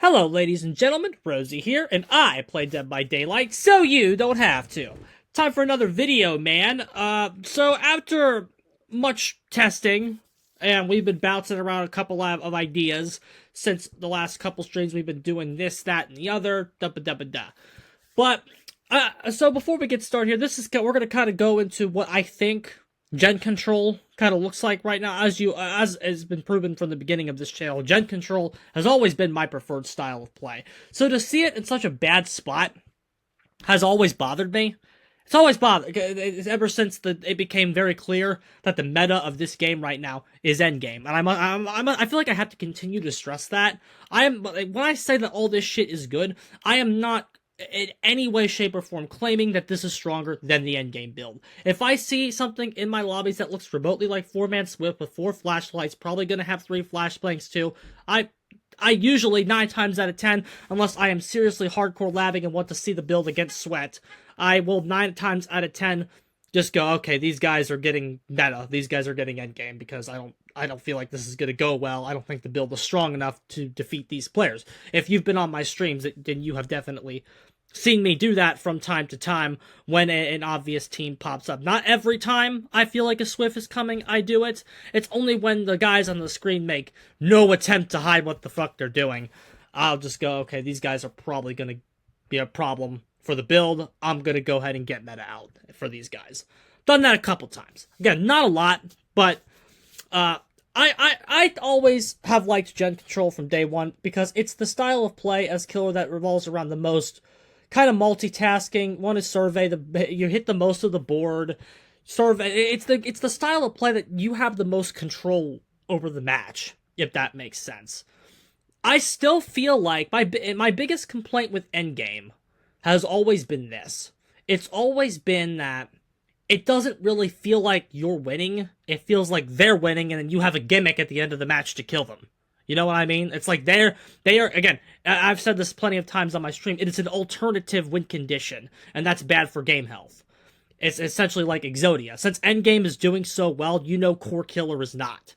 Hello, ladies and gentlemen, Rosie here, and I play Dead by Daylight, so you don't have to. Time for another video, man. So after much testing, and we've been bouncing around a couple of ideas since the last couple streams, we've been doing this, that, and the other, da-ba-da-ba-da. But, so before we get started here, we're gonna kind of go into what I think gen control kind of looks like right now. As has been proven from the beginning of this channel, gen control has always been my preferred style of play. So to see it in such a bad spot has always bothered me. It's always bothered ever since it became very clear that the meta of this game right now is endgame, and I feel like I have to continue to stress that. When I say that all this shit is good, I am not in any way, shape, or form claiming that this is stronger than the endgame build. If I see something in my lobbies that looks remotely like 4-man Swift with 4 flashlights, probably gonna have 3 flashbangs too, I usually, 9 times out of 10, unless I am seriously hardcore labbing and want to see the build against Sweat, I will 9 times out of 10 just go, okay, these guys are getting meta, these guys are getting endgame, because I don't feel like this is going to go well. I don't think the build is strong enough to defeat these players. If you've been on my streams, then you have definitely seen me do that from time to time when an obvious team pops up. Not every time I feel like a Swift is coming, I do it. It's only when the guys on the screen make no attempt to hide what the fuck they're doing. I'll just go, okay, these guys are probably going to be a problem for the build. I'm going to go ahead and get meta out for these guys. Done that a couple times. Again, not a lot, but I always have liked gen control from day one because it's the style of play as killer that revolves around the most kind of multitasking. One is survey, you hit the most of the board. Survey, it's the style of play that you have the most control over the match, if that makes sense. I still feel like my biggest complaint with endgame has always been this. It's always been that it doesn't really feel like you're winning. It feels like they're winning, and then you have a gimmick at the end of the match to kill them. You know what I mean? It's like they are, again, I've said this plenty of times on my stream, it is an alternative win condition, and that's bad for game health. It's essentially like Exodia. Since endgame is doing so well, you know core killer is not.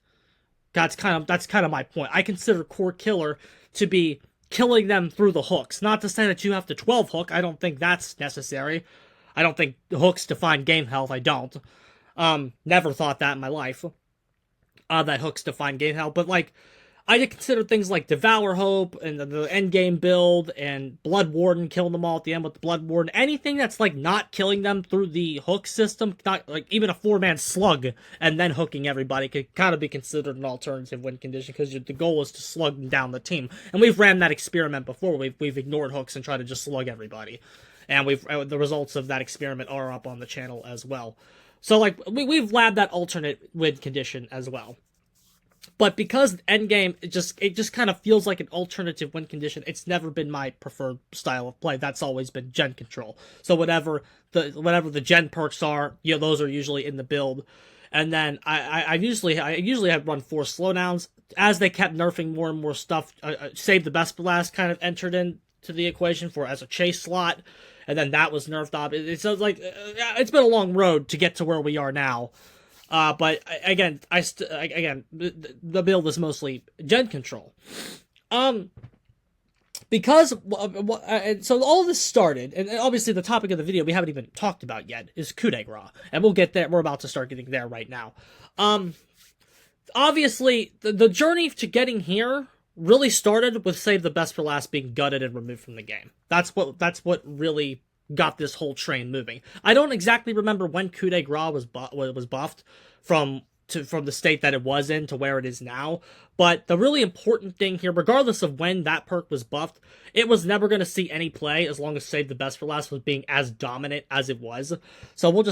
That's kind of my point. I consider core killer to be killing them through the hooks. Not to say that you have to 12 hook, I don't think that's necessary. I don't think hooks define game health, I don't. Never thought that in my life. That hooks define game health, but like, I consider things like Devour Hope and the endgame build and Blood Warden, killing them all at the end with the Blood Warden. Anything that's like not killing them through the hook system, not like even a 4-man slug and then hooking everybody could kind of be considered an alternative win condition because the goal is to slug them down the team. And we've ran that experiment before. We've ignored hooks and tried to just slug everybody. And the results of that experiment are up on the channel as well. So like we've labbed that alternate win condition as well. But because endgame, it just kind of feels like an alternative win condition, it's never been my preferred style of play. That's always been gen control. So whatever the gen perks are, those are usually in the build. And then I usually have run 4 slowdowns. As they kept nerfing more and more stuff, Save the Best for Last kind of entered into the equation as a chase slot, and then that was nerfed up. It's like it's been a long road to get to where we are now. But again, the build is mostly gen control. Because so all this started, and obviously the topic of the video we haven't even talked about yet is Coup de Grâce, and we'll get there. We're about to start getting there right now. Obviously the journey to getting here really started with Save the Best for Last being gutted and removed from the game. That's what really got this whole train moving. I don't exactly remember when Coup de Grâce was buffed from the state that it was in to where it is now, but the really important thing here, regardless of when that perk was buffed, it was never going to see any play as long as Save the Best for Last was being as dominant as it was. So we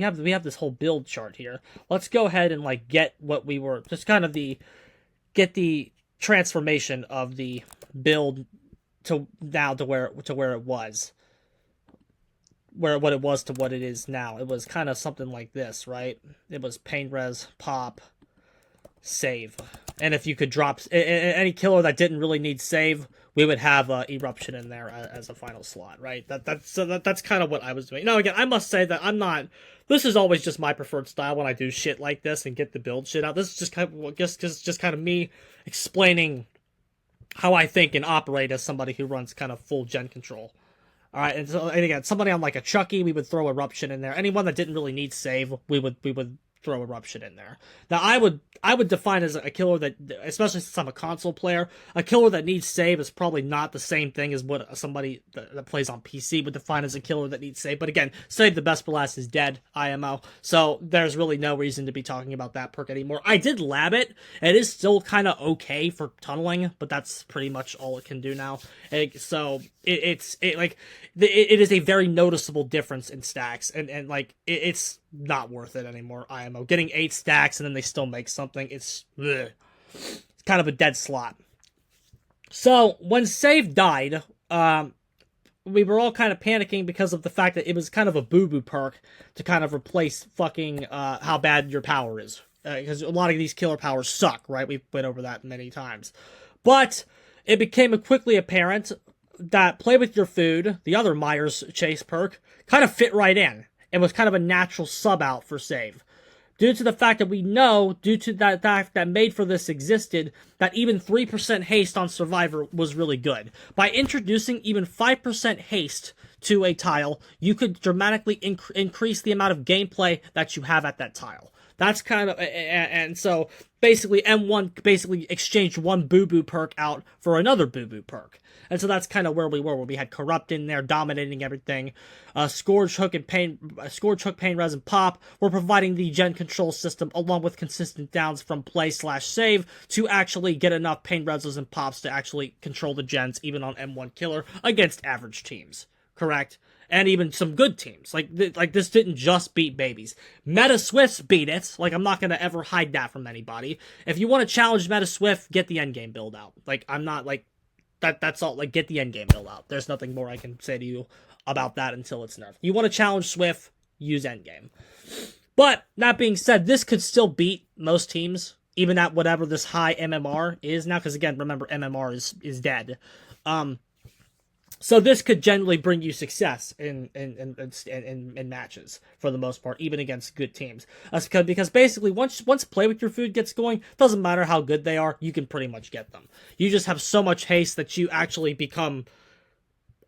have this whole build chart here. Let's go ahead and like get what we were, just kind of get the transformation of the build to now to where it was, what it was to what it is now. It was kind of something like this, right? It was pain res, pop, save, and if you could drop any killer that didn't really need save, we would have eruption in there as a final slot, right? That's kind of what I was doing. Now again, I must say that I'm not. This is always just my preferred style when I do shit like this and get the build shit out. This is just kind of me explaining how I think and operate as somebody who runs kind of full gen control. All right, and again, somebody on like a Chucky, we would throw Eruption in there. Anyone that didn't really need save, we would throw Eruption in there. Now, I would define as a killer that, especially since I'm a console player, a killer that needs save is probably not the same thing as what somebody that plays on PC would define as a killer that needs save. But again, save the best for last is dead, IMO. So there's really no reason to be talking about that perk anymore. I did lab it. It is still kind of okay for tunneling, but that's pretty much all it can do now. So it is a very noticeable difference in stacks, and like it's not worth it anymore. IMO getting 8 stacks and then they still make something. It's kind of a dead slot. So when save died, we were all kind of panicking because of the fact that it was kind of a boo-boo perk to kind of replace fucking how bad your power is, because a lot of these killer powers suck, right? We've been over that many times, but it became quickly apparent that Play With Your Food, the other Myers Chase perk, kind of fit right in. It was kind of a natural sub-out for save. Due to the fact that we know, due to that fact that Made for This existed, that even 3% haste on Survivor was really good. By introducing even 5% haste to a tile, you could dramatically increase the amount of gameplay that you have at that tile. That's kind of, and so basically M1 basically exchanged one boo-boo perk out for another boo-boo perk. And so that's kind of where we were, where we had Corrupt in there dominating everything. Scourge Hook, Pain Res, and Pop were providing the gen control system along with consistent downs from play/save to actually get enough Pain Reses and Pops to actually control the gens even on M1 Killer against average teams. Correct? And even some good teams. Like this didn't just beat babies. Meta Swifts beat it. Like, I'm not going to ever hide that from anybody. If you want to challenge Meta Swift, get the endgame build out. Like, I'm not, like, that's all. Like, get the endgame build out. There's nothing more I can say to you about that until it's nerfed. You want to challenge Swift, use endgame. But, that being said, this could still beat most teams, even at whatever this high MMR is now, because again, remember, MMR is dead. So this could generally bring you success in matches for the most part, even against good teams. Because basically, once Play With Your Food gets going, doesn't matter how good they are, you can pretty much get them. You just have so much haste that you actually become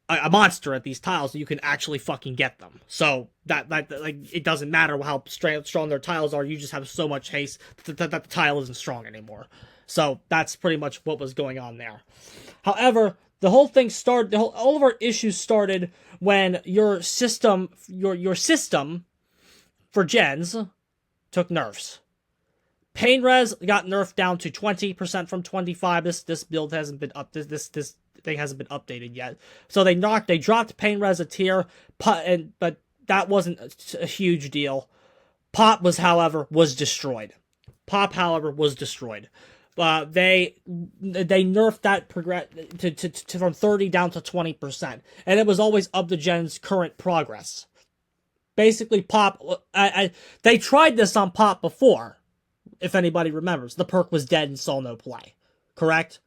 a monster at these tiles, that you can actually fucking get them. So that like, it doesn't matter how strong their tiles are. You just have so much haste that the tile isn't strong anymore. So that's pretty much what was going on there. However, the whole thing started. All of our issues started when your system for gens took nerfs. Pain Res got nerfed down to 20% from 25. This build hasn't been up. This thing hasn't been updated yet. So they dropped Pain Res a tier, but that wasn't a huge deal. Pop was destroyed. They nerfed that from 30 down to 20%, and it was always up to gen's current progress. Basically, Pop, they tried this on Pop before, if anybody remembers. The perk was dead and saw no play, correct?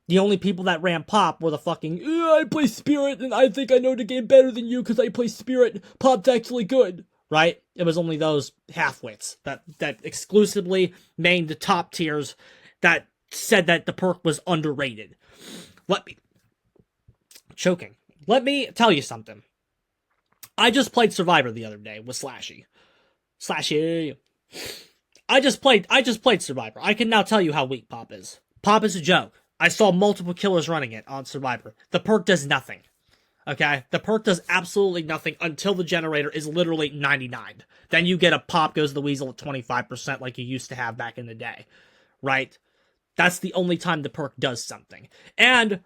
The only people that ran Pop were the fucking, I play Spirit and I think I know the game better than you because I play Spirit. Pop's actually good, right? It was only those half-wits that exclusively mained the top tiers that said that the perk was underrated. Let me tell you something. I just played Survivor the other day with Slashy. I just played Survivor. I can now tell you how weak Pop is. Pop is a joke. I saw multiple killers running it on Survivor. The perk does nothing. Okay? The perk does absolutely nothing until the generator is literally 99. Then you get a Pop Goes the Weasel at 25% like you used to have back in the day. Right? That's the only time the perk does something. And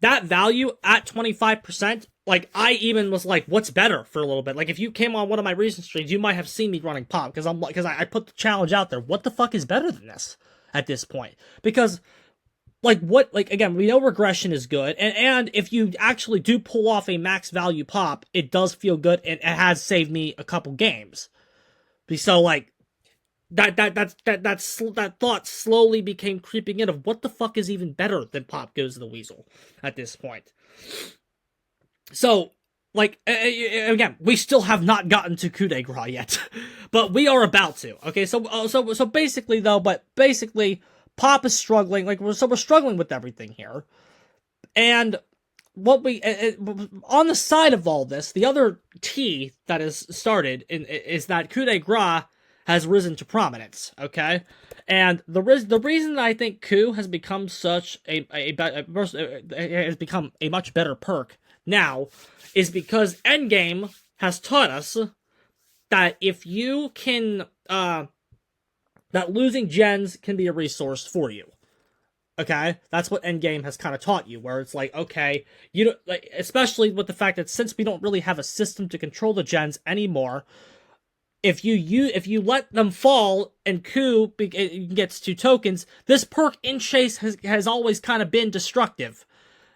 that value at 25%, like, I even was like, what's better for a little bit? Like, if you came on one of my recent streams, you might have seen me running Pop, because I put the challenge out there. What the fuck is better than this at this point? Because, again, we know regression is good, and if you actually do pull off a max value Pop, it does feel good, and it has saved me a couple games. So, like, that thought slowly became creeping in of what the fuck is even better than Pop Goes the Weasel at this point. So, like, again, we still have not gotten to Coup de Grâce yet, but we are about to. Okay, so basically, Pop is struggling. Like, we're struggling with everything here. And what we on the side of all this, the other T that is started is that Coup de Grâce has risen to prominence. Okay, and the reason that I think Coup has become such has become a much better perk now is because Endgame has taught us that if you can that losing gens can be a resource for you. Okay, that's what Endgame has kind of taught you, where it's like, okay, you don't like, especially with the fact that since we don't really have a system to control the gens anymore, if you let them fall and Coup gets 2 tokens, this perk in Chase has always kind of been destructive.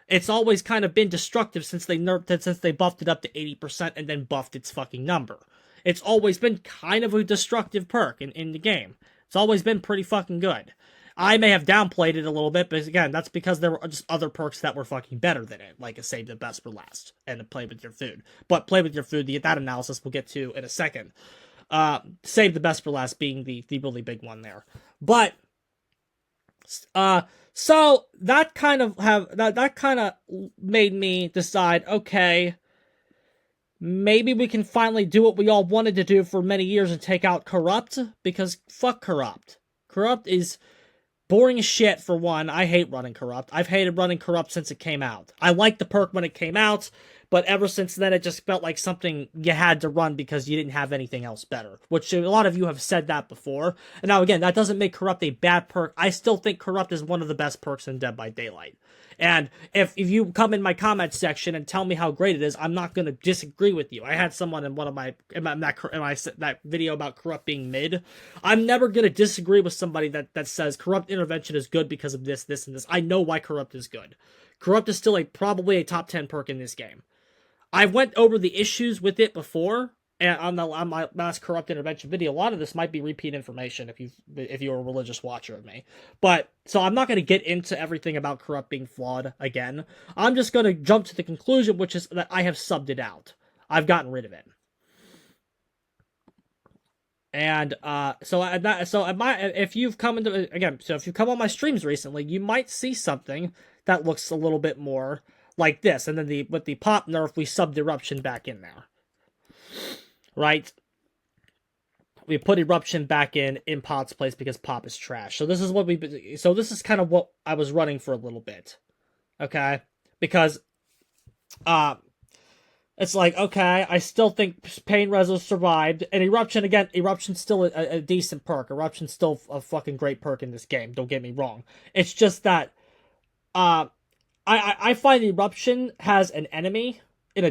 It's always kind of been destructive since they buffed it up to 80% and then buffed its fucking number. It's always been kind of a destructive perk in the game. It's always been pretty fucking good. I may have downplayed it a little bit, but again, that's because there were just other perks that were fucking better than it, like a save the best for last and a play with your food. But play with your food, that analysis we'll get to in a second. Save the best for last being the really big one there. But so that kind of made me decide, okay, maybe we can finally do what we all wanted to do for many years and take out Corrupt, because fuck Corrupt. Corrupt is boring as shit, for one. I hate running Corrupt. I've hated running Corrupt since it came out. I liked the perk when it came out, but ever since then it just felt like something you had to run because you didn't have anything else better, which a lot of you have said that before. And now again, that doesn't make Corrupt a bad perk. I still think Corrupt is one of the best perks in Dead by Daylight. And if you come in my comment section and tell me how great it is, I'm not going to disagree with you. I had someone in that video about Corrupt being mid. I'm never going to disagree with somebody that says Corrupt Intervention is good because of this, and this. I know why Corrupt is good. Corrupt is still probably a top 10 perk in this game. I went over the issues with it before, and on my last Corrupt Intervention video. A lot of this might be repeat information if you're a religious watcher of me. But so I'm not going to get into everything about Corrupt being flawed again. I'm just going to jump to the conclusion, which is that I have subbed it out. I've gotten rid of it. And if you've come on my streams recently, you might see something that looks a little bit more like this, and then with the pop nerf, we subbed Eruption back in there. Right? We put Eruption back in Pot's place because Pop is trash. So this is kind of what I was running for a little bit. Okay? Because it's like, okay, I still think Pain Rezo survived, and Eruption's still a decent perk. Eruption's still a fucking great perk in this game, don't get me wrong. It's just that I find Eruption has an enemy in a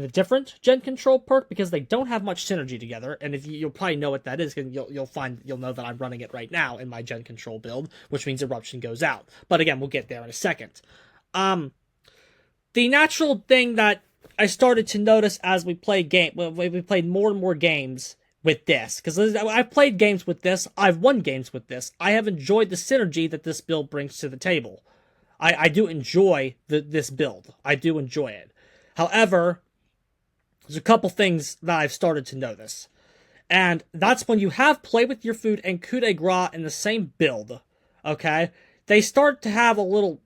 different gen control perk because they don't have much synergy together, and you'll probably know what that is, because you'll know that I'm running it right now in my gen control build, which means Eruption goes out. But again, we'll get there in a second. The natural thing that I started to notice as we played more and more games with this, because I've played games with this, I've won games with this, I have enjoyed the synergy that this build brings to the table. I do enjoy this build. I do enjoy it. However, there's a couple things that I've started to notice. And that's when you have Play With Your Food and Coup de Grace in the same build, okay? They start to have a little...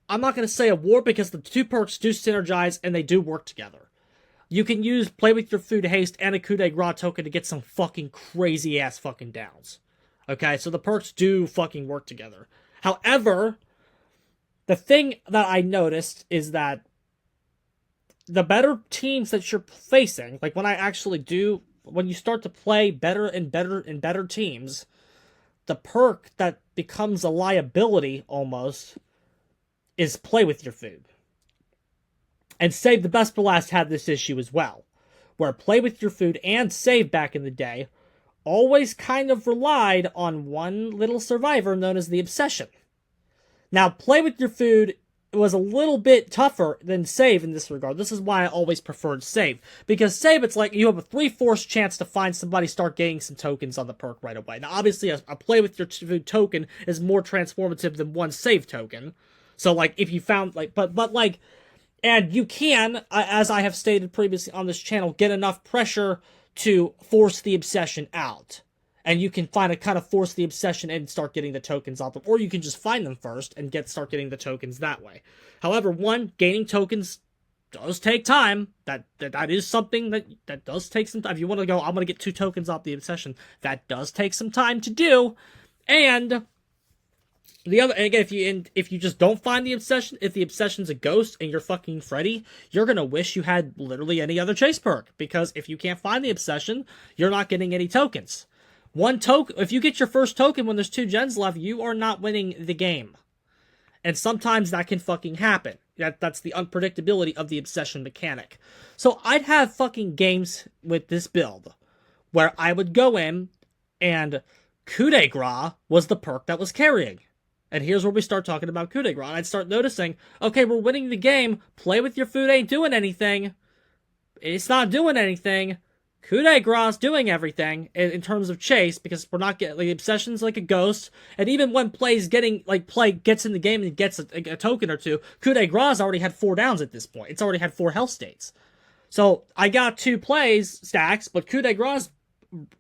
I'm not going to say a war, because the 2 perks do synergize and they do work together. You can use Play With Your Food Haste and a Coup de Grace token to get some fucking crazy-ass fucking downs. Okay, so the perks do fucking work together. However, the thing that I noticed is that the better teams that you're facing, like when you start to play better and better teams, the perk that becomes a liability almost is Play With Your Food. And Save the Best for Last had this issue as well, where Play With Your Food and Save back in the day always kind of relied on one little survivor known as the Obsession. Now, Play With Your Food was a little bit tougher than Save in this regard. This is why I always preferred Save. Because Save, it's like you have a 3/4 chance to find somebody start gaining some tokens on the perk right away. Now, obviously, a Play With Your Food token is more transformative than one Save token. So, like, if you found, like, but like, and you can, as I have stated previously on this channel, get enough pressure to force the Obsession out. And you can kind of force the obsession and start getting the tokens out, or you can just find them first and start getting the tokens that way. However, gaining tokens does take time. That is something that does take some time. If you want to go, I'm going to get 2 tokens off the obsession, that does take some time to do. And again, if you just don't find the obsession, if the obsession's a ghost and you're fucking Freddy, you're gonna wish you had literally any other chase perk, because if you can't find the obsession, you're not getting any tokens. If you get your first token when there's 2 gens left, you are not winning the game. And sometimes that can fucking happen. That's the unpredictability of the obsession mechanic. So I'd have fucking games with this build where I would go in and Coup de Grâce was the perk that was carrying. And here's where we start talking about Coup de Grâce. And I'd start noticing, okay, we're winning the game. Play with your food ain't doing anything. It's not doing anything. Coup de Grâce doing everything in terms of chase, because we're not getting, like, obsession's like a ghost, and even when play gets in the game and gets a token or 2, Coup de Grâce already had 4 downs at this point. It's already had 4 health states. So I got 2 plays stacks, but Coup de Grâce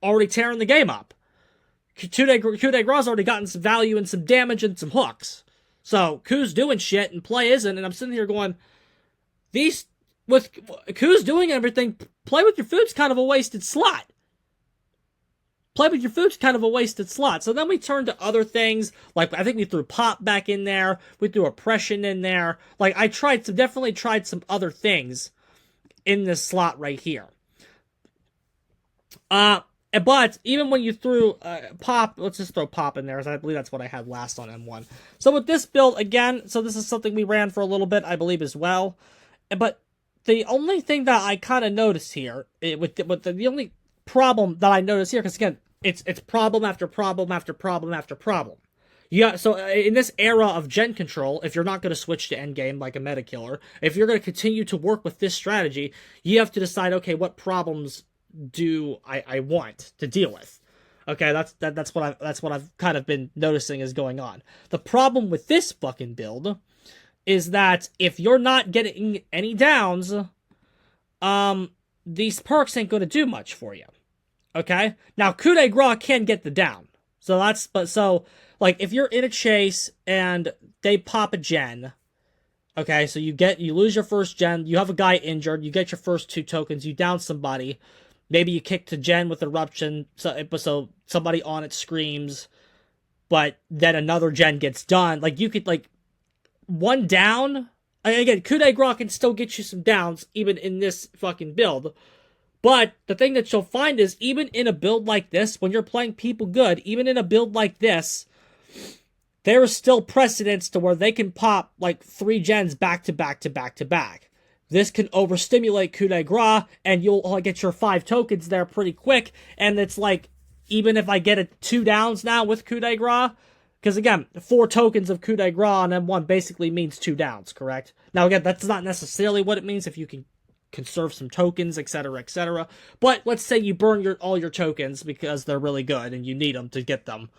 already tearing the game up. Coup de Grâce already gotten some value and some damage and some hooks. So Coup's doing shit and play isn't, and I'm sitting here going, with Coup's doing everything, play with your food's kind of a wasted slot. So then we turn to other things, like I think we threw Pop back in there, we threw Oppression in there. Like I definitely tried some other things in this slot right here. But even when you threw Pop, let's just throw Pop in there, because I believe that's what I had last on M1. So with this build, again, so this is something we ran for a little bit, I believe, as well. But the only thing that I kind of noticed here, the only problem that I noticed here, because again, it's problem after problem after problem after problem. Yeah, so in this era of gen control, if you're not going to switch to endgame like a meta killer, if you're going to continue to work with this strategy, you have to decide, okay, what problems do I want to deal with? Okay, that's what I've kind of been noticing is going on. The problem with this fucking build is that if you're not getting any downs, these perks ain't going to do much for you. Okay? Now, Coup de Grâce can get the down. So if you're in a chase and they pop a gen, okay, so you lose your first gen, you have a guy injured, you get your first 2 tokens, you down somebody, maybe you kick to gen with Eruption, so somebody on it screams, but then another gen gets done. Like, you could, one down, again, Coup de Grâce can still get you some downs, even in this fucking build. But the thing that you'll find is, even in a build like this, when you're playing people good, even in a build like this, there is still precedence to where they can pop, 3 gens back to back to back to back. This can overstimulate Coup de Grâce, and you'll get your 5 tokens there pretty quick, and it's even if I get 2 downs now with Coup de Grâce, because again, 4 tokens of Coup de Grâce on M1 basically means 2 downs, correct? Now again, that's not necessarily what it means if you can conserve some tokens, etc., etc. But let's say you burn all your tokens because they're really good and you need them to get them.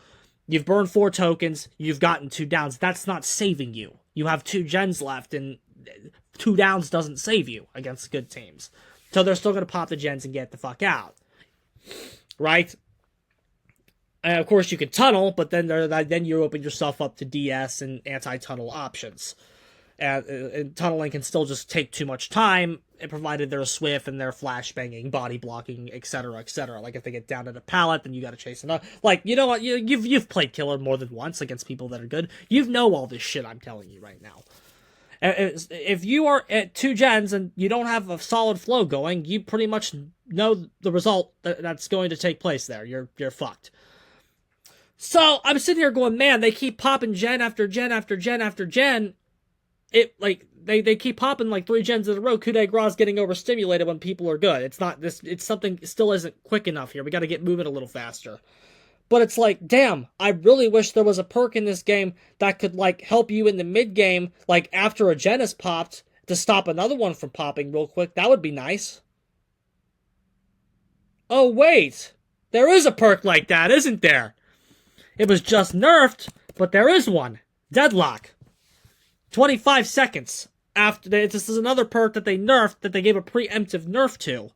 You've burned 4 tokens, you've gotten 2 downs. That's not saving you. You have 2 gens left, and 2 downs doesn't save you against good teams. So they're still going to pop the gens and get the fuck out. Right? And of course, you can tunnel, but then you open yourself up to DS and anti-tunnel options. And tunneling can still just take too much time, provided they're swift and they're flashbanging, body blocking, etc., etc. Like, if they get down at a pallet, then you gotta chase them up. You know what? You've played Killer more than once against people that are good. You know all this shit I'm telling you right now. If you are at 2 gens and you don't have a solid flow going, you pretty much know the result that's going to take place there. You're fucked. So, I'm sitting here going, man, they keep popping gen after gen after gen after gen. They keep popping 3 gens in a row. Coup de Grâce getting overstimulated when people are good. It's something still isn't quick enough here. We gotta get moving a little faster. But it's damn, I really wish there was a perk in this game that could, help you in the mid-game, after a gen is popped, to stop another one from popping real quick. That would be nice. Oh, wait. There is a perk like that, isn't there? It was just nerfed, but there is one. Deadlock. 25 seconds after this is another perk that they nerfed, that they gave a preemptive nerf to,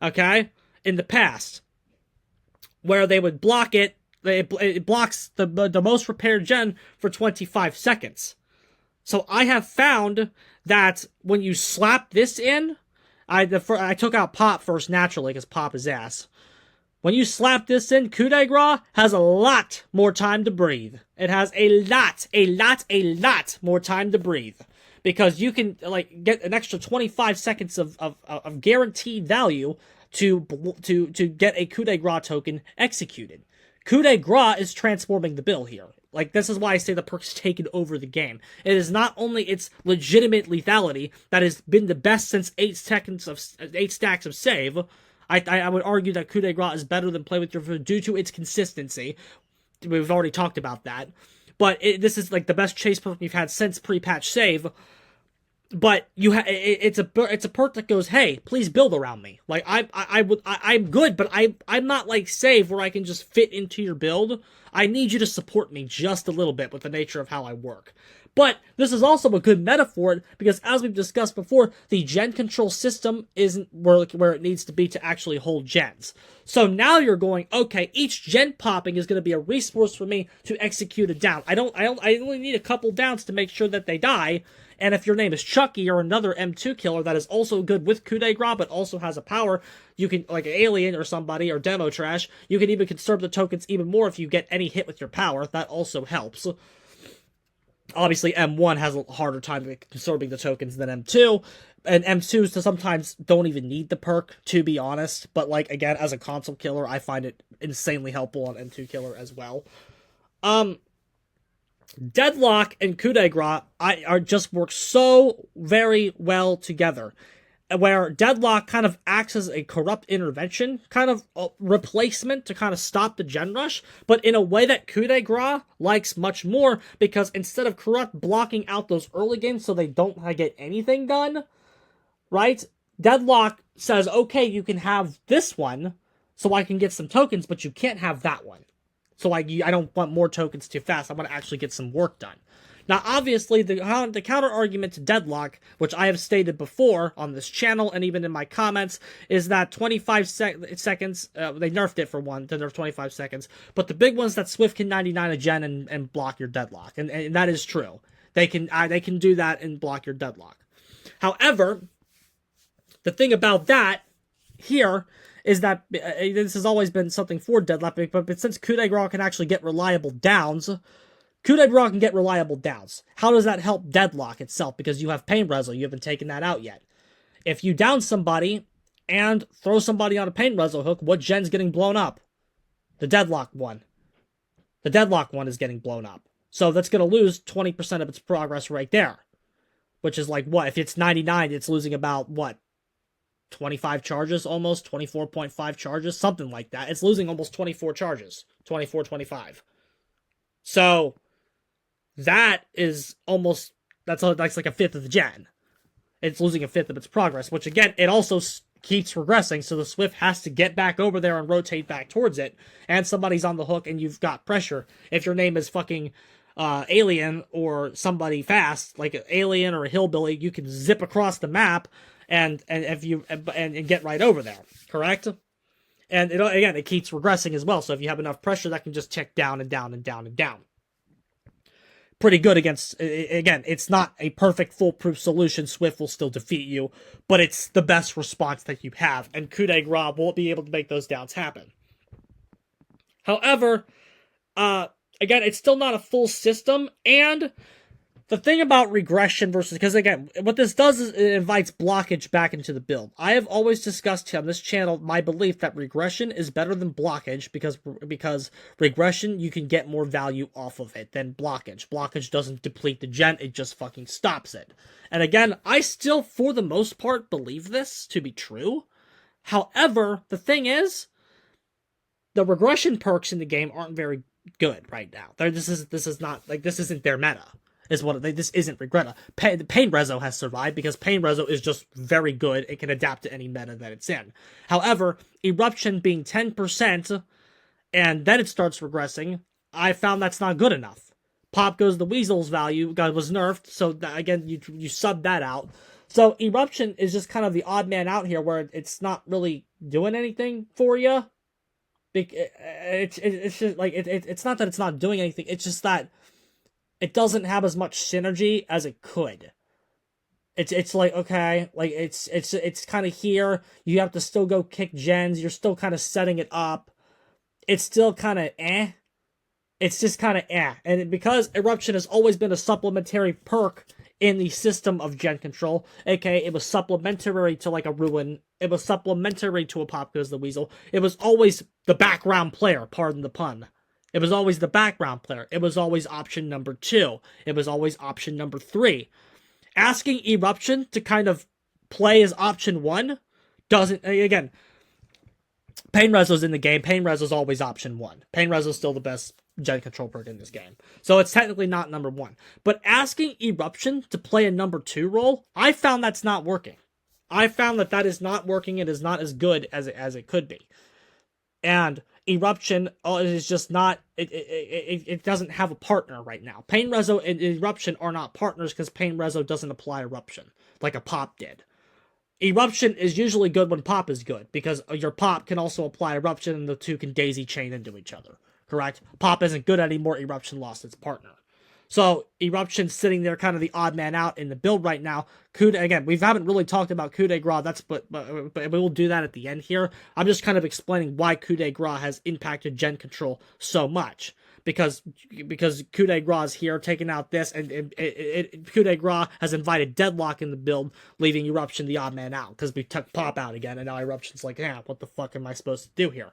okay, in the past. where they would block it. It blocks the most repaired gen for 25 seconds. So I have found that when you slap this in, I took out Pop first naturally because Pop is ass. When you slap this in, Coup de Grace has a lot more time to breathe. It has a lot more time to breathe. Because you can like get an extra 25 seconds of guaranteed value to get a Coup de Grace token executed. Coup de Grace is transforming the bill here. Like, this is why I say the perk's taken over the game. It is not only its legitimate lethality that has been the best since 8 stacks of save. I would argue that Coup de Grace is better than Play With Your Food due to its consistency. We've already talked about that. But this is like the best chase perk we've had since pre-patch save. But it's a perk that goes, hey, please build around me. Like I'm good, but I'm not like save where I can just fit into your build. I need you to support me just a little bit with the nature of how I work. But this is also a good metaphor because, as we've discussed before, the gen control system isn't where it needs to be to actually hold gens. So now you're going, okay, each gen popping is going to be a resource for me to execute a down. I only need a couple downs to make sure that they die. And if your name is Chucky or another M2 killer that is also good with Coup de Grace but also has a power, you can, like an Alien or somebody, or Demo Trash, you can even conserve the tokens even more if you get any hit with your power. That also helps. Obviously, M1 has a harder time conserving the tokens than M2, and M2s sometimes don't even need the perk, to be honest. But, like, again, as a console killer, I find it insanely helpful on M2 killer as well. Deadlock and Coup de Grace just work so very well together, where Deadlock kind of acts as a corrupt intervention, kind of a replacement to kind of stop the gen rush, but in a way that Coup de Grace likes much more, because instead of corrupt blocking out those early games so they don't get anything done, right? Deadlock says, okay, you can have this one so I can get some tokens, but you can't have that one. So I don't want more tokens too fast. I want to actually get some work done. Now, obviously, the counter argument to Deadlock, which I have stated before on this channel and even in my comments, is that 25 seconds, they nerfed it for one, to nerf 25 seconds, but the big one's that Swift can 99 a gen and block your Deadlock, and that is true. They can do that and block your Deadlock. However, the thing about that here is that this has always been something for Deadlock, but since Coup de Grace can actually get reliable downs, Coup de Grace can get reliable downs. How does that help Deadlock itself? Because you have Pain Reso, you haven't taken that out yet. If you down somebody and throw somebody on a Pain Reso hook, what gen's getting blown up? The Deadlock one. The Deadlock one is getting blown up. So that's going to lose 20% of its progress right there. Which is like, what? If it's 99, it's losing about, what? 25 charges almost? 24.5 charges? Something like that. It's losing almost 24 charges. 24, 25. So that is almost, that's like a fifth of the gen. It's losing a fifth of its progress, which again, it also keeps regressing, so the Swift has to get back over there and rotate back towards it, and somebody's on the hook and you've got pressure. If your name is fucking Alien or somebody fast, like an Alien or a Hillbilly, you can zip across the map and get right over there, correct? And it keeps regressing as well, so if you have enough pressure, that can just tick down and down and down and down. Pretty good against, again, it's not a perfect foolproof solution. Swift will still defeat you, but it's the best response that you have, and Coup de Grace won't be able to make those downs happen. However, again, it's still not a full system, and the thing about regression versus, because again, what this does is it invites blockage back into the build. I have always discussed on this channel my belief that regression is better than blockage because regression, you can get more value off of it than blockage. Blockage doesn't deplete the gen, it just fucking stops it. And again, I still, for the most part, believe this to be true. However, the thing is, the regression perks in the game aren't very good right now. This isn't their meta. This isn't Regretta. Pain Reso has survived because Pain Reso is just very good. It can adapt to any meta that it's in. However, Eruption being 10% and then it starts regressing, I found that's not good enough. Pop Goes the Weasel's value was nerfed, so again, you sub that out. So Eruption is just kind of the odd man out here where it's not really doing anything for you. It's just like it's not that it's not doing anything. It's just that it doesn't have as much synergy as it could. It's like, okay, like it's kind of here. You have to still go kick gens. You're still kind of setting it up. It's still kind of eh. It's just kind of eh. And because Eruption has always been a supplementary perk in the system of gen control, aka it was supplementary to like a Ruin. It was supplementary to a Pop Goes the Weasel. It was always the background player, pardon the pun. It was always the background player. It was always option number 2. It was always option number 3. Asking Eruption to kind of play as option 1 doesn't, again, Pain Rezo's in the game. Pain Rezo's always option 1. Pain Rezo's still the best gen control perk in this game. So it's technically not number 1. But asking Eruption to play a number 2 role, I found that's not working. I found that is not working. It is not as good as it could be. And Eruption is just not, it doesn't have a partner right now. Pain Rezo and Eruption are not partners because Pain Rezo doesn't apply Eruption like a Pop did. Eruption is usually good when Pop is good because your Pop can also apply Eruption and the two can daisy chain into each other. Correct? Pop isn't good anymore. Eruption lost its partner. So Eruption's sitting there kind of the odd man out in the build right now. Again, we haven't really talked about Coup de Grace, but we will do that at the end here. I'm just kind of explaining why Coup de Grace has impacted gen control so much. Because Coup de Grace is here, taking out this, and Coup de Grace has invited Deadlock in the build, leaving Eruption the odd man out, because we took Pop out again, and now Eruption's like, yeah, what the fuck am I supposed to do here?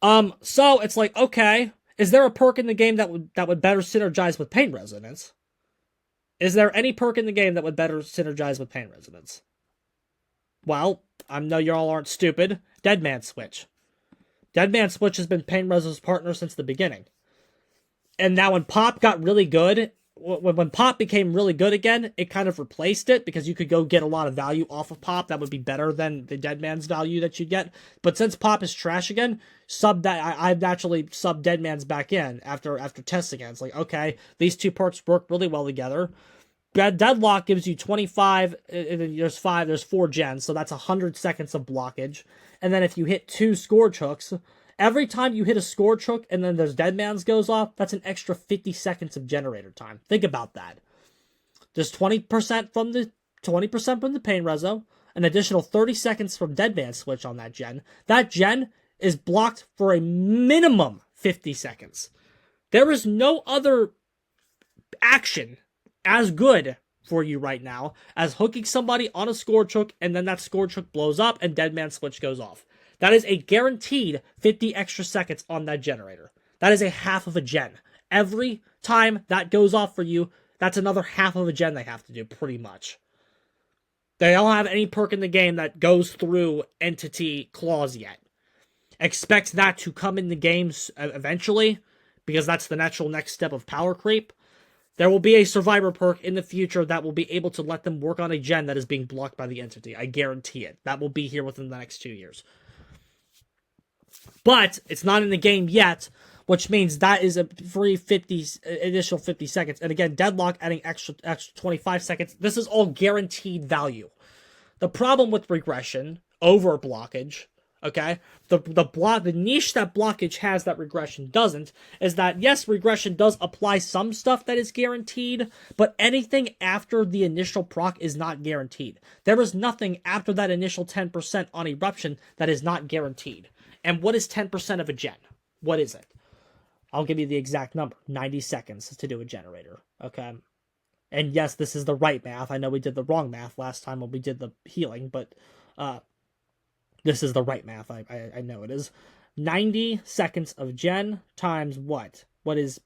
So it's like, okay, is there a perk in the game that would better synergize with Pain Resonance? Is there any perk in the game that would better synergize with Pain Resonance? Well, I know you all aren't stupid. Deadman Switch. Deadman Switch has been Pain Rezo's partner since the beginning. And now when Pop got really good, when Pop became really good again, it kind of replaced it because you could go get a lot of value off of Pop that would be better than the Deadman's value that you'd get. But since Pop is trash again, I've naturally subbed Deadman's back in after testing it. It's like, okay, these two perks work really well together. Deadlock gives you 25, there's 4 gens, so that's 100 seconds of blockage. And then if you hit 2 Scourge Hooks, every time you hit a Scourge Hook and then there's Deadman's goes off, that's an extra 50 seconds of generator time. Think about that. There's 20% from the Pain Rezo, an additional 30 seconds from Deadman Switch on that gen. That gen is blocked for a minimum 50 seconds. There is no other action as good for you right now as hooking somebody on a Scourge Hook and then that Scourge Hook blows up and Deadman Switch goes off. That is a guaranteed 50 extra seconds on that generator. That is a half of a gen. Every time that goes off for you, that's another half of a gen they have to do, pretty much. They don't have any perk in the game that goes through Entity Claws yet. Expect that to come in the games eventually, because that's the natural next step of power creep. There will be a Survivor perk in the future that will be able to let them work on a gen that is being blocked by the Entity. I guarantee it. That will be here within the next 2 years. But it's not in the game yet, which means that is a free additional 50 seconds. And again, Deadlock adding extra 25 seconds. This is all guaranteed value. The problem with regression over blockage, okay, the niche that blockage has that regression doesn't, is that yes, regression does apply some stuff that is guaranteed, but anything after the initial proc is not guaranteed. There is nothing after that initial 10% on Eruption that is not guaranteed. And what is 10% of a gen? What is it? I'll give you the exact number. 90 seconds to do a generator. Okay? And yes, this is the right math. I know we did the wrong math last time when we did the healing, but this is the right math. I know it is. 90 seconds of gen times what? What is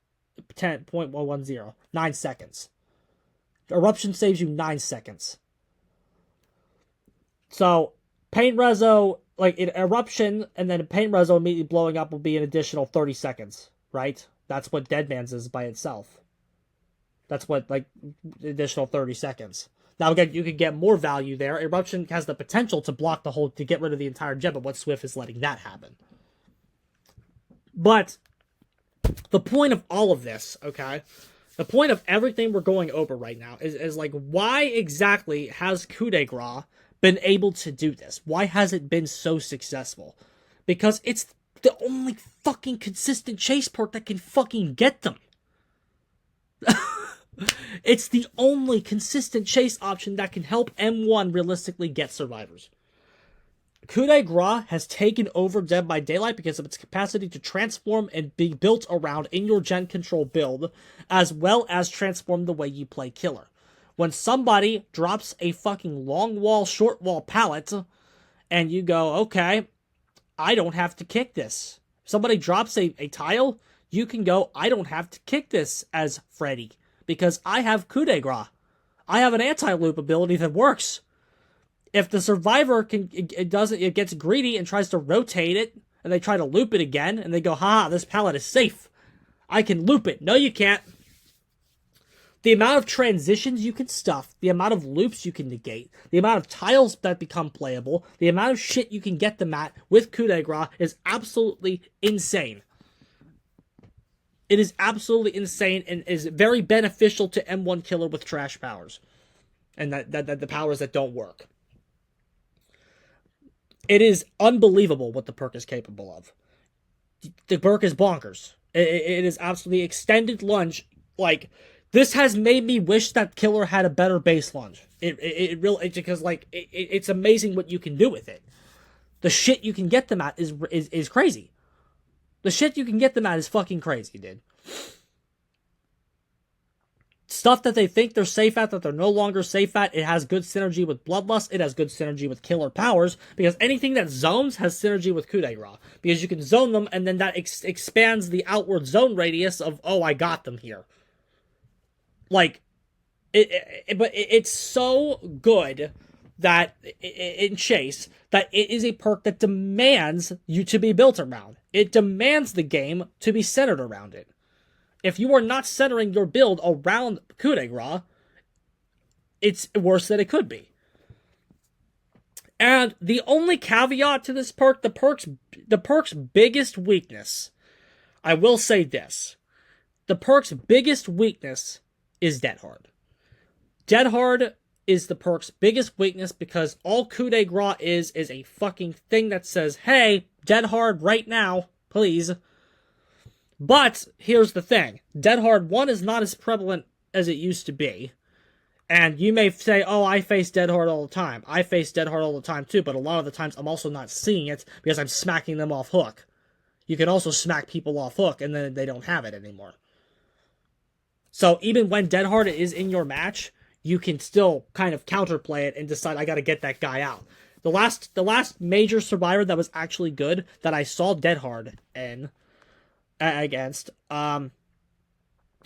10.110? 9 seconds. Eruption saves you 9 seconds. So, Pain Rezo, like in Eruption, and then Pain Rezo immediately blowing up will be an additional 30 seconds, right? That's what Deadman's is by itself. That's what, like, additional 30 seconds. Now, again, you could get more value there. Eruption has the potential to block to get rid of the entire gen, but what Swift is letting that happen. But the point of all of this, okay, the point of everything we're going over right now is like, why exactly has Coup de Grace been able to do this? Why has it been so successful? because it's the only fucking consistent chase perk that can fucking get them. It's the only consistent chase option that can help M1 realistically get survivors. Coup de Grâce has taken over Dead by Daylight because of its capacity to transform and be built around in your gen control build, as well as transform the way you play killer. When somebody drops a fucking long wall, short wall pallet, and you go, okay, I don't have to kick this. Somebody drops a tile, you can go, I don't have to kick this as Freddy, because I have Coup de Grâce. I have an anti-loop ability that works. If the survivor it gets greedy and tries to rotate it, and they try to loop it again, and they go, ha, this pallet is safe. I can loop it. No, you can't. The amount of transitions you can stuff, the amount of loops you can negate, the amount of tiles that become playable, the amount of shit you can get them at with Coup de Grâce is absolutely insane. It is absolutely insane and is very beneficial to M1 killer with trash powers. And that the powers that don't work. It is unbelievable what the perk is capable of. The perk is bonkers. It is absolutely extended lunge. Like, this has made me wish that killer had a better base lunge. It really, because like it's amazing what you can do with it. The shit you can get them at is crazy. The shit you can get them at is fucking crazy, dude. Stuff that they think they're safe at, that they're no longer safe at, it has good synergy with Bloodlust, it has good synergy with killer powers, because anything that zones has synergy with Coup de Grâce, because you can zone them, and then that expands the outward zone radius of, oh, I got them here. Like, but it's so good that, in Chase, that it is a perk that demands you to be built around. It demands the game to be centered around it. If you are not centering your build around Coup de Grâce, it's worse than it could be. And the only caveat to this perk, the perk's biggest weakness, I will say this. The perk's biggest weakness is Dead Hard. Dead Hard is the perk's biggest weakness because all Coup de Grâce is a fucking thing that says, hey, Dead Hard right now, please. But here's the thing. Dead Hard 1 is not as prevalent as it used to be. And you may say, oh, I face Dead Hard all the time. I face Dead Hard all the time too, but a lot of the times I'm also not seeing it because I'm smacking them off hook. You can also smack people off hook and then they don't have it anymore. So even when Dead Hard is in your match, you can still kind of counterplay it and decide, I gotta get that guy out. The last major survivor that was actually good that I saw Dead Hard in against, I'm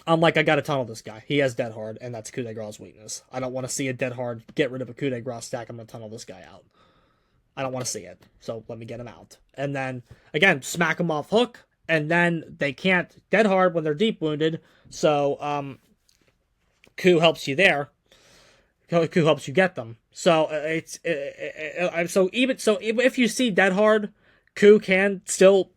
like, I gotta tunnel this guy. He has Dead Hard, and that's Coup de Grâce's weakness. I don't want to see a Dead Hard get rid of a Coup de Grâce stack. I'm gonna tunnel this guy out. I don't want to see it, so let me get him out. And then, again, smack him off hook, and then they can't Dead Hard when they're deep wounded, so, Coup helps you there. Coup helps you get them. So, even if you see Dead Hard, Coup can still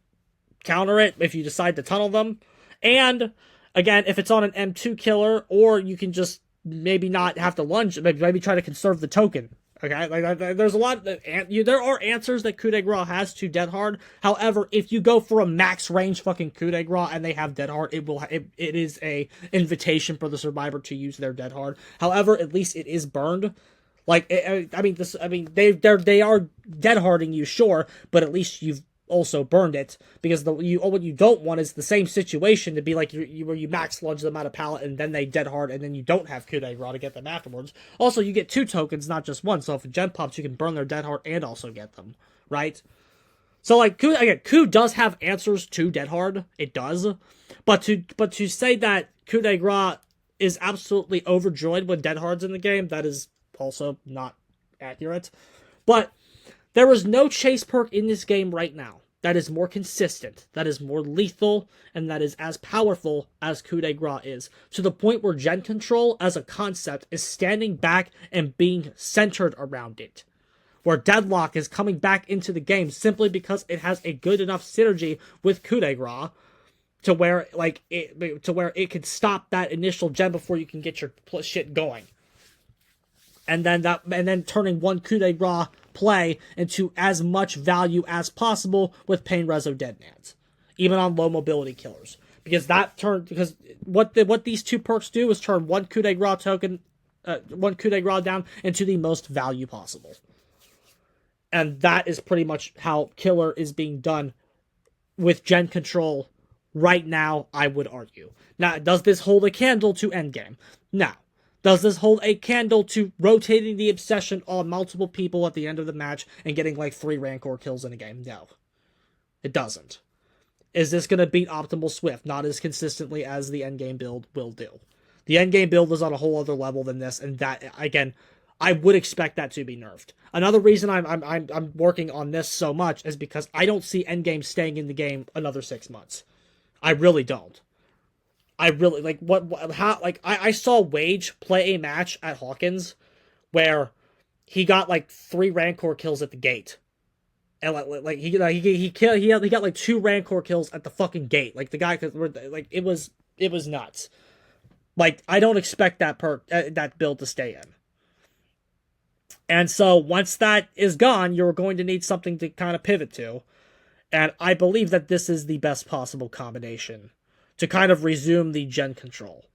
counter it if you decide to tunnel them. And again, if it's on an M2 killer, or you can just maybe not have to lunge, maybe try to conserve the token. Okay, like there's a lot. There are answers that Coup de Grâce has to Dead Hard. However, if you go for a max range fucking Coup de Grâce and they have Dead Hard, it is a invitation for the survivor to use their Dead Hard. However, at least it is burned. Like they are Dead Harding you, sure, but at least you've also burned it, because what you don't want is the same situation to be like where you max lunge them out of pallet and then they Dead Hard and then you don't have Coup de Grâce to get them afterwards. Also, you get 2 tokens, not just 1, so if a gen pops, you can burn their Dead Hard and also get them, right? So like Coup does have answers to Dead Hard, it does, but to say that Coup de Grâce is absolutely overjoyed when Dead Hard's in the game, that is also not accurate. But there is no chase perk in this game right now that is more consistent, that is more lethal, and that is as powerful as Coup de Grâce is, to the point where gen control as a concept is standing back and being centered around it. Where Deadlock is coming back into the game simply because it has a good enough synergy with Coup de Grâce to where it can stop that initial gen before you can get your shit going. and then turning one coup de grace play into as much value as possible with Pain Rezo Dead Nans, even on low mobility killers. Because what these two perks do is turn one coup de grace down into the most value possible. And that is pretty much how killer is being done with gen control right now, I would argue. Now, does this hold a candle to endgame? No. Does this hold a candle to rotating the obsession on multiple people at the end of the match and getting like 3 Rancor kills in a game? No. It doesn't. Is this going to beat Optimal Swift? Not as consistently as the endgame build will do. The endgame build is on a whole other level than this, and that, again, I would expect that to be nerfed. Another reason I'm working on this so much is because I don't see endgame staying in the game another 6 months. I really don't. I really, like, I saw Wage play a match at Hawkins where he got like 3 Rancor kills at the gate. And he got like 2 Rancor kills at the fucking gate. Like the guy, like it was nuts. Like, I don't expect that build to stay in. And so once that is gone, you're going to need something to kind of pivot to. And I believe that this is the best possible combination to kind of resume the gen control.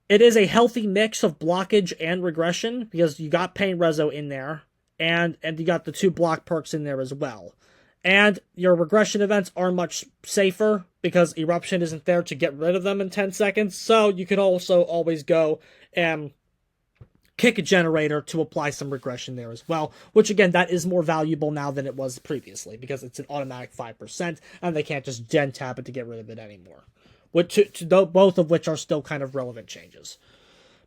It is a healthy mix of blockage and regression, because you got Pain Rezo in there, and you got the 2 block perks in there as well. And your regression events are much safer, because Eruption isn't there to get rid of them in 10 seconds, so you can also always go and kick a generator to apply some regression there as well, which again, that is more valuable now than it was previously, because it's an automatic 5%, and they can't just gen tap it to get rid of it anymore. Both of which are still kind of relevant changes.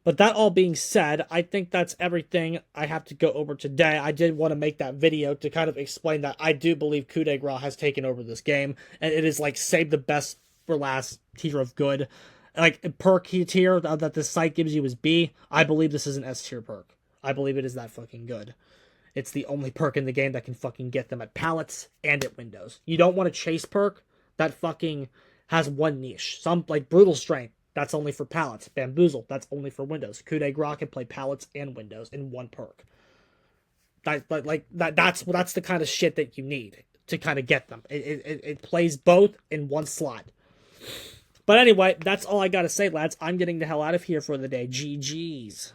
But that all being said, I think that's everything I have to go over today. I did want to make that video to kind of explain that I do believe Coup de Grace has taken over this game, and it is like save the best for last tier of good. Like, perk tier that this site gives you is B. I believe this is an S tier perk. I believe it is that fucking good. It's the only perk in the game that can fucking get them at pallets and at windows. You don't want a chase perk that fucking has one niche. Some, like Brutal Strength, that's only for pallets. Bamboozle, that's only for windows. Coup de Grace can play pallets and windows in one perk. That's the kind of shit that you need to kind of get them. It plays both in one slot. But anyway, that's all I gotta say, lads. I'm getting the hell out of here for the day. GG's.